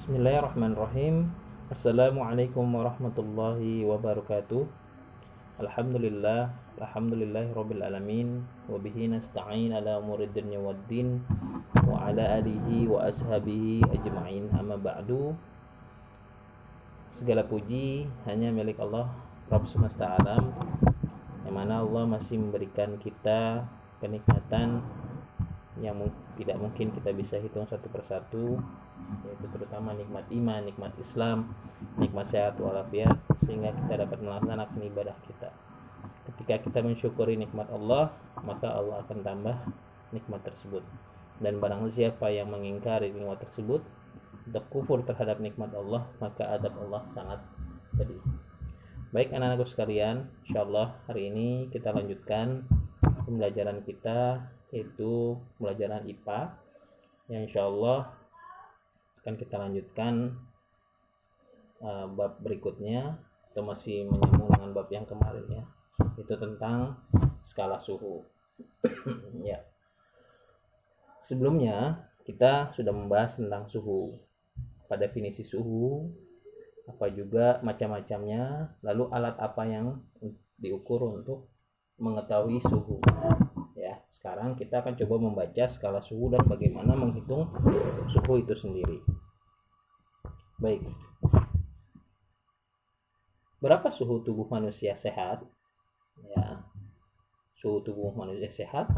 Bismillahirrahmanirrahim. Assalamualaikum warahmatullahi wabarakatuh. Alhamdulillah, alhamdulillahirabbil alamin, wa bihi nasta'in ala umuriid dunya waddin, wa ala alihi wa ashabihi ajma'in. Amma ba'du. Segala puji hanya milik Allah Rabb semesta alam, yang mana Allah masih memberikan kita kenikmatan yang tidak mungkin kita bisa hitung satu persatu, yaitu terutama nikmat iman, nikmat Islam, nikmat sehat walafiat, sehingga kita dapat melaksanakan ibadah kita. Ketika kita mensyukuri nikmat Allah, maka Allah akan tambah nikmat tersebut. Dan barang siapa yang mengingkari nikmat tersebut atau kufur terhadap nikmat Allah, maka adab Allah sangat pedih. Baik anak-anakku sekalian, insyaallah hari ini kita lanjutkan pembelajaran kita, yaitu pembelajaran IPA, yang insyaallah akan kita lanjutkan bab berikutnya, atau masih menyambung dengan bab yang kemarin ya, itu tentang skala suhu. Ya, sebelumnya kita sudah membahas tentang suhu, apa definisi suhu, apa juga macam-macamnya, lalu alat apa yang diukur untuk mengetahui suhu. Ya, sekarang kita akan coba membaca skala suhu dan bagaimana menghitung suhu itu sendiri. Baik. Berapa suhu tubuh manusia sehat? Ya. Suhu tubuh manusia sehat?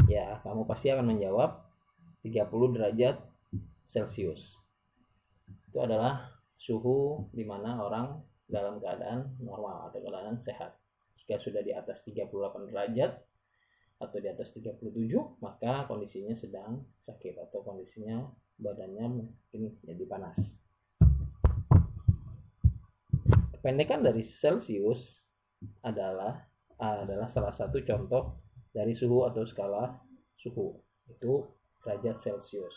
Ya, kamu pasti akan menjawab 30 derajat Celcius. Itu adalah suhu di mana orang dalam keadaan normal atau keadaan sehat. Jika sudah di atas 38 derajat atau di atas 37, maka kondisinya sedang sakit atau kondisinya badannya mungkin jadi panas. Kependekan dari Celcius adalah salah satu contoh dari suhu atau skala suhu, itu derajat Celcius.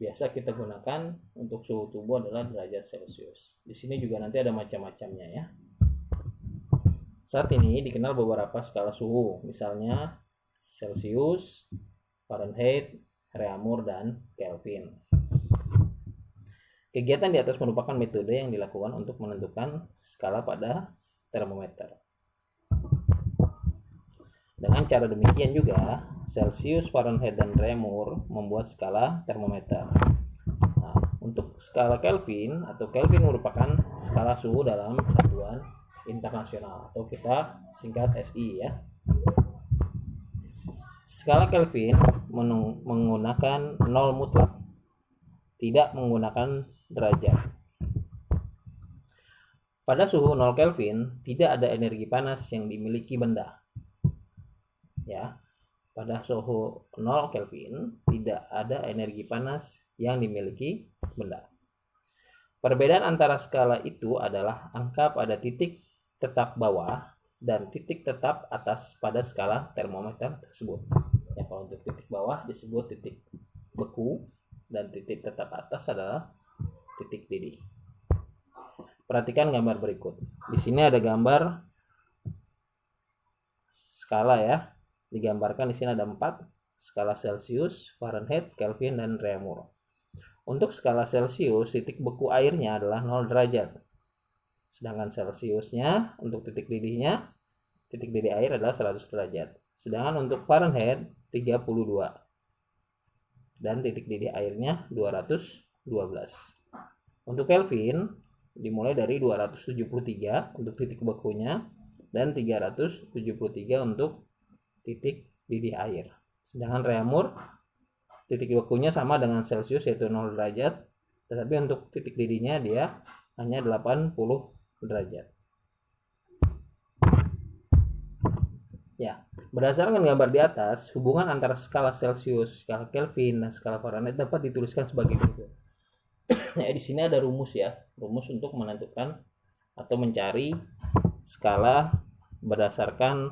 Biasa kita gunakan untuk suhu tubuh adalah derajat Celcius. Di sini juga nanti ada macam-macamnya ya. Saat ini dikenal beberapa skala suhu, misalnya Celcius, Fahrenheit, Reaumur, dan Kelvin. Kegiatan di atas merupakan metode yang dilakukan untuk menentukan skala pada termometer. Dengan cara demikian juga, Celcius, Fahrenheit, dan Reaumur membuat skala termometer. Nah, untuk skala Kelvin atau Kelvin merupakan skala suhu dalam satuan internasional atau kita singkat SI ya. Skala Kelvin menggunakan 0 mutlak, tidak menggunakan derajat. Pada suhu 0 Kelvin tidak ada energi panas yang dimiliki benda. Ya, pada suhu 0 Kelvin tidak ada energi panas yang dimiliki benda. Perbedaan antara skala itu adalah angka pada titik tetap bawah dan titik tetap atas pada skala termometer tersebut. Ya, kalau untuk titik bawah disebut titik beku dan titik tetap atas adalah titik didih. Perhatikan gambar berikut. Di sini ada gambar skala ya. Digambarkan di sini ada 4 skala Celcius, Fahrenheit, Kelvin, dan Reaumur. Untuk skala Celcius, titik beku airnya adalah 0 derajat. Sedangkan Celciusnya untuk titik didih air adalah 100 derajat. Sedangkan untuk Fahrenheit 32 dan titik didih airnya 212. Untuk Kelvin dimulai dari 273 untuk titik bekunya dan 373 untuk titik didih air. Sedangkan Reaumur titik bekunya sama dengan Celcius yaitu 0 derajat, tetapi untuk titik didihnya dia hanya 80 derajat. Ya, berdasarkan gambar di atas, hubungan antara skala Celcius, skala Kelvin, dan skala Fahrenheit dapat dituliskan sebagai berikut. Ya, di sini ada rumus ya, rumus untuk menentukan atau mencari skala berdasarkan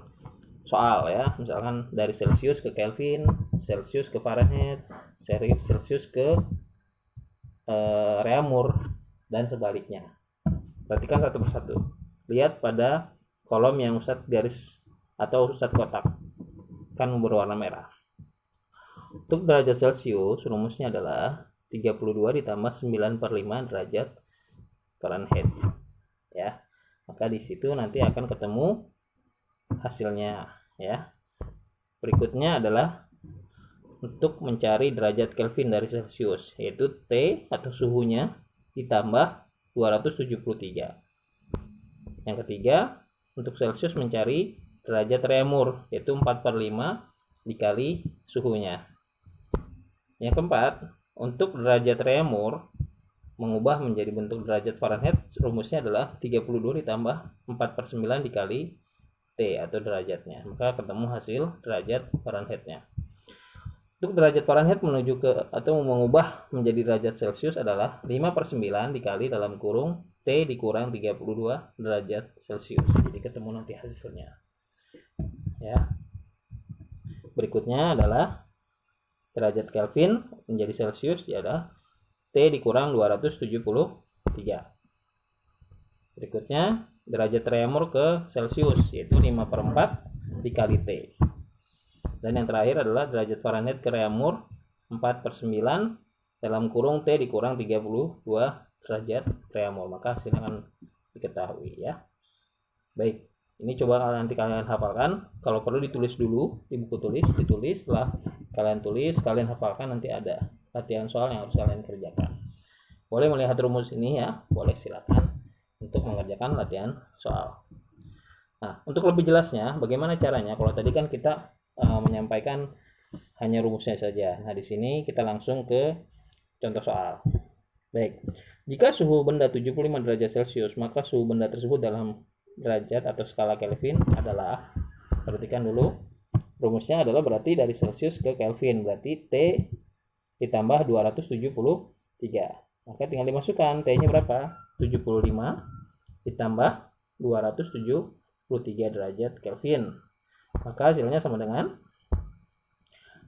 soal ya, misalkan dari Celcius ke Kelvin, Celcius ke Fahrenheit, Celcius ke Reaumur, dan sebaliknya. Perhatikan satu persatu. Lihat pada kolom yang ustadz garis atau ustadz kotak kan berwarna merah. Untuk derajat Celcius rumusnya adalah 32 ditambah 9/5 derajat Fahrenheit ya. Maka di situ nanti akan ketemu hasilnya ya. Berikutnya adalah untuk mencari derajat Kelvin dari Celcius, yaitu T atau suhunya ditambah 273. Yang ketiga, untuk Celcius mencari derajat Reaumur, yaitu 4/5 dikali suhunya. Yang keempat, untuk derajat Reaumur mengubah menjadi bentuk derajat Fahrenheit, rumusnya adalah 32 ditambah 4/9 dikali T atau derajatnya. Maka ketemu hasil derajat Fahrenheitnya. Untuk derajat Fahrenheit menuju ke atau mengubah menjadi derajat Celcius adalah 5/9 dikali dalam kurung T dikurang 32 derajat Celcius. Jadi ketemu nanti hasilnya. Ya. Berikutnya adalah derajat Kelvin menjadi Celcius adalah T dikurang 273. Berikutnya derajat Reaumur ke Celcius, yaitu 5/4 dikali T. Dan yang terakhir adalah derajat Fahrenheit ke Reaumur 4/9 dalam kurung T dikurang 32 derajat Reaumur. Maka hasilnya akan diketahui ya. Baik, ini coba nanti kalian hafalkan. Kalau perlu ditulis dulu di buku tulis, ditulis. Setelah kalian tulis, kalian hafalkan, nanti ada latihan soal yang harus kalian kerjakan. Boleh melihat rumus ini ya, boleh silakan untuk mengerjakan latihan soal. Nah, untuk lebih jelasnya bagaimana caranya? Kalau tadi kan kita menyampaikan hanya rumusnya saja. Nah, di sini kita langsung ke contoh soal. Baik. Jika suhu benda 75 derajat Celcius, maka suhu benda tersebut dalam derajat atau skala Kelvin adalah, perhatikan dulu, rumusnya adalah berarti dari Celcius ke Kelvin, berarti T ditambah 273. Maka tinggal dimasukkan T-nya berapa? 75 ditambah 273 derajat Kelvin. Maka hasilnya sama dengan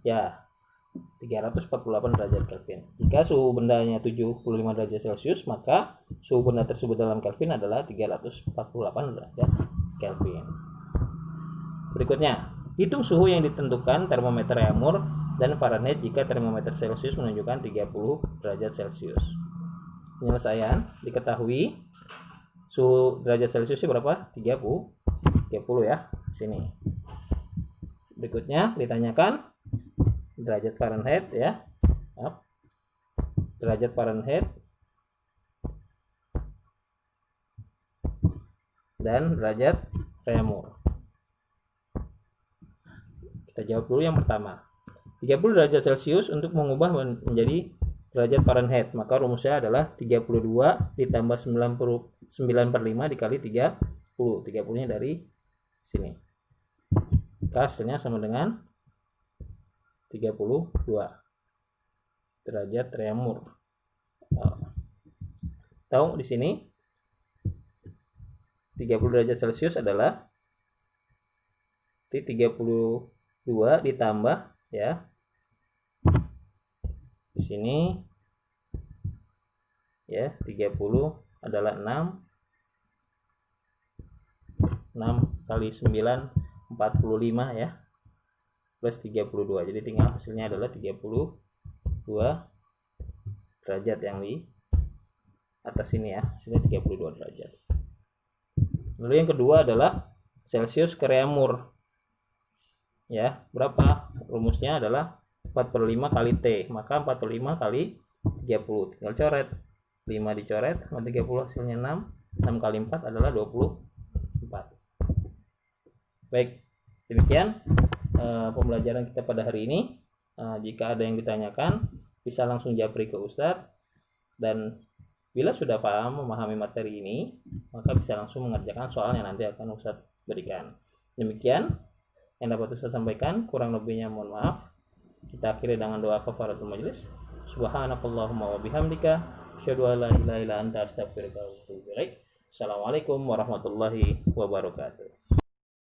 ya 348 derajat Kelvin. Jika suhu bendanya 75 derajat Celcius, maka suhu benda tersebut dalam Kelvin adalah 348 derajat Kelvin. Berikutnya, hitung suhu yang ditentukan termometer Reaumur dan Fahrenheit jika termometer Celcius menunjukkan 30 derajat Celcius. Penyelesaian diketahui suhu derajat Celciusnya berapa? 30 ya, sini. Berikutnya ditanyakan derajat Fahrenheit ya. Derajat Fahrenheit dan derajat Reaumur. Kita jawab dulu yang pertama. 30 derajat Celcius untuk mengubah menjadi derajat Fahrenheit, maka rumusnya adalah 32 ditambah 9/5 dikali 30. 30-nya dari sini. Maka hasilnya sama dengan 32 derajat Reaumur. Tahu di sini 30 derajat Celcius adalah 32 ditambah ya. Di sini ya 30 adalah 6 kali 9 45 ya, plus 32. Jadi tinggal hasilnya adalah 32 derajat yang di atas ini ya, hasilnya 32 derajat. Lalu yang kedua adalah Celcius ke Reaumur ya, berapa? Rumusnya adalah 4/5 kali T, maka 4/5 kali 30, tinggal coret 5 dicoret sama 30, hasilnya 6 kali 4 adalah 24. Baik, demikian pembelajaran kita pada hari ini. Jika ada yang ditanyakan bisa langsung japri ke Ustadz, dan bila sudah paham memahami materi ini maka bisa langsung mengerjakan soal yang nanti akan Ustadz berikan. Demikian yang dapat Ustadz sampaikan, kurang lebihnya mohon maaf. Kita akhiri dengan doa kafaratul majelis. Subhanakallahumma wa bihamdika asyhadu an la ilaha illa anta astaghfiruka wa atubu ilaik. Assalamualaikum warahmatullahi wabarakatuh.